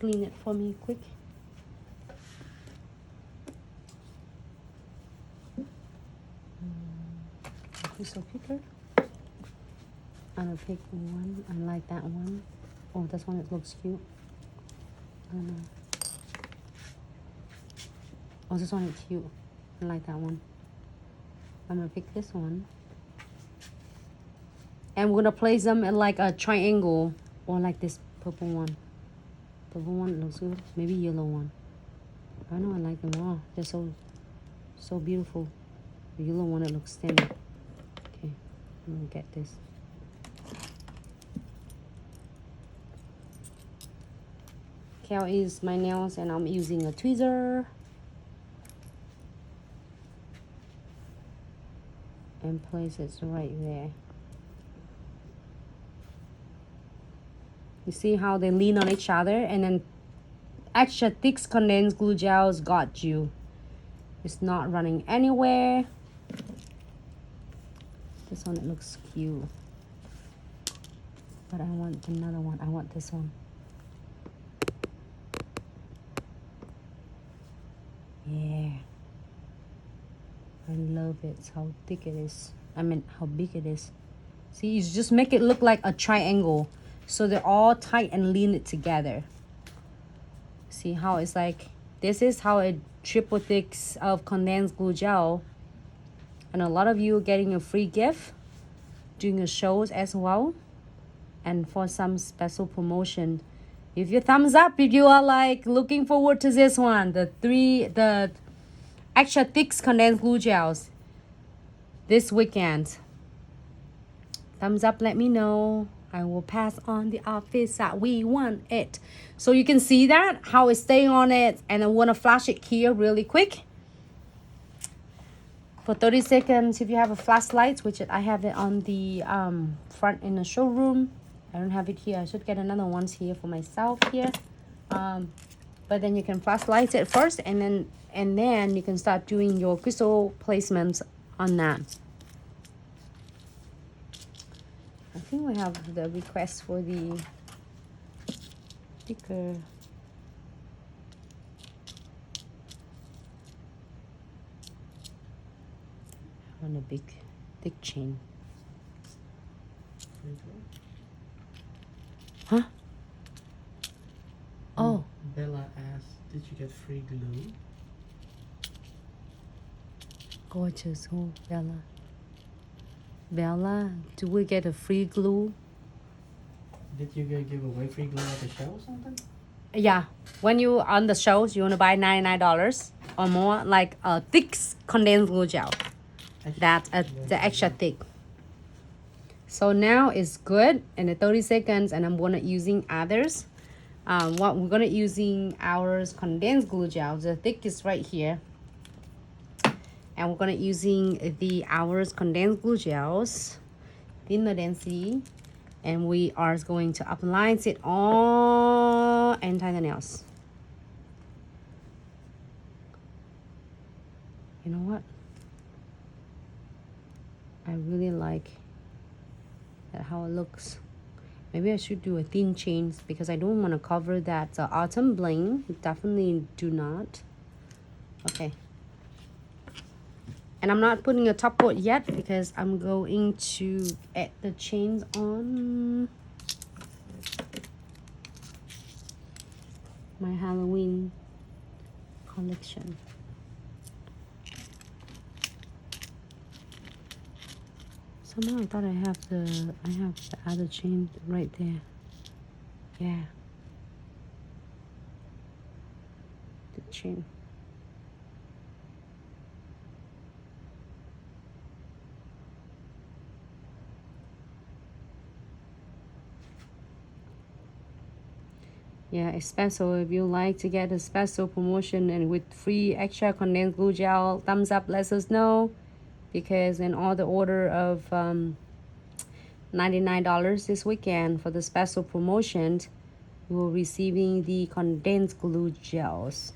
clean it for me quick. Crystal picker. I'm gonna pick one. I like that one. Oh, this one, it looks cute. I don't know. Oh, this one is cute. I like that one. I'm gonna pick this one. And we're gonna place them in like a triangle, or like this purple one. Purple one looks good. Maybe yellow one. I know, I like them all. They're so beautiful. The yellow one, it looks stunning. Okay, I'm gonna get this. Cal is my nails, and I'm using a tweezer. And place it right there. You see how they lean on each other, and then extra thick condensed glue gels got you. It's not running anywhere. This one, it looks cute. But I want another one. I want this one. Yeah. I love it. How thick it is. I mean, how big it is. See, you just make it look like a triangle. So they're all tight and lean it together. See how it's like, this is how a triple thicks of condensed glue gel. And a lot of you are getting a free gift during the shows as well. And for some special promotion. If you thumbs up, if you are like looking forward to this one, the extra thick condensed glue gels this weekend. Thumbs up, let me know. I will pass on the outfits that we want it. So you can see that, how it's staying on it. And I want to flash it here really quick. For 30 seconds, if you have a flashlight, which I have it on the front in the showroom. I don't have it here. I should get another one here for myself here. But then you can flashlight it first, and then you can start doing your crystal placements on that. I think we have the request for the sticker. On a big thick chain. Huh? Oh. Bella asked, did you get free glue? Gorgeous. Oh, Bella. Bella, do we get a free glue? Did you give away free glue at the show or something? Yeah. When you on the shows, you want to buy $99 or more, like a thick condensed glue gel. That's the extra thick. So now it's good in the 30 seconds, and I'm gonna using others. What we're gonna using our condensed glue gel. The thick is right here. And we're gonna using the ours condensed glue gels, thinner density, and we are going to apply it on entire nails. You know what? I really like that how it looks. Maybe I should do a thin chain because I don't want to cover that autumn bling. Definitely do not. Okay. And I'm not putting a top coat yet because I'm going to add the chains on my Halloween collection. Somehow I thought I have the other chain right there. Yeah. The chain. Yeah, it's special. If you like to get a special promotion and with free extra condensed glue gel, thumbs up, let us know. Because in all the order of $99 this weekend for the special promotion, you will receiving the condensed glue gels.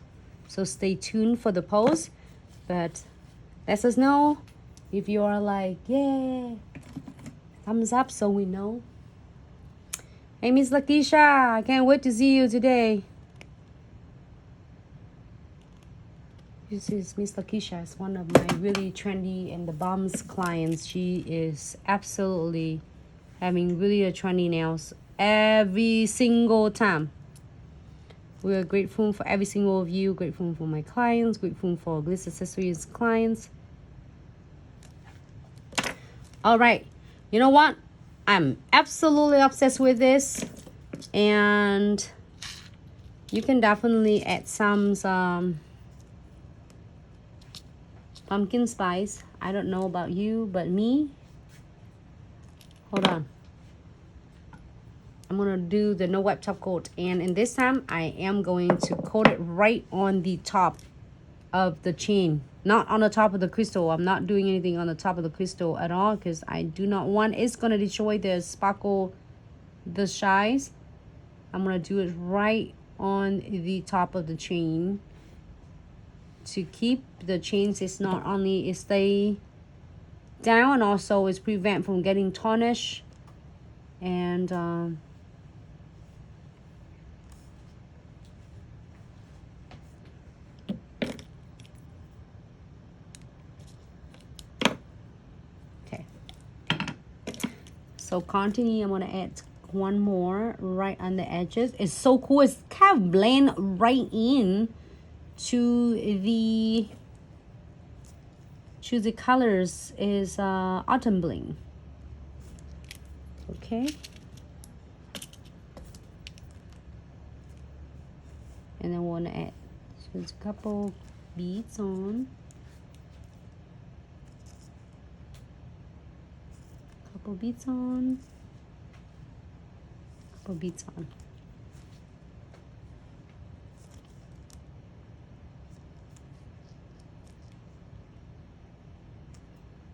So stay tuned for the post. But let us know if you are like, yeah, thumbs up so we know. Hey, Miss Lakeisha, I can't wait to see you today. This is Miss Lakeisha. It's one of my really trendy and the bombs clients. She is absolutely having really a trendy nails every single time. We are grateful for every single of you. Grateful for my clients. Grateful for Glitz Accessories clients. All right. You know what? I'm absolutely obsessed with this. And you can definitely add some pumpkin spice. I don't know about you, but me. Hold on. I'm gonna do the no wipe top coat, and in this time I am going to coat it right on the top of the chain, not on the top of the crystal. I'm not doing anything on the top of the crystal at all because I do not want it's gonna destroy the sparkle, the shies. I'm gonna do it right on the top of the chain to keep the chains. It's not only it stay down, and also it's prevent from getting tarnished. And okay, so continue. I'm gonna add one more right on the edges. It's so cool. It's kind of blend right in to the colors. Is autumn bling. Okay, and then want to add just a couple beads on, couple beads on.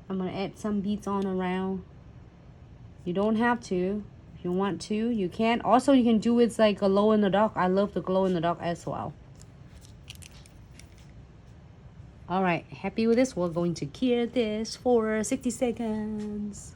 I'm gonna add some beads on around. You don't have to. If you want to, you can. Also, you can do it like a glow in the dark. I love the glow in the dark as well. All right, happy with this? We're going to cure this for 60 seconds.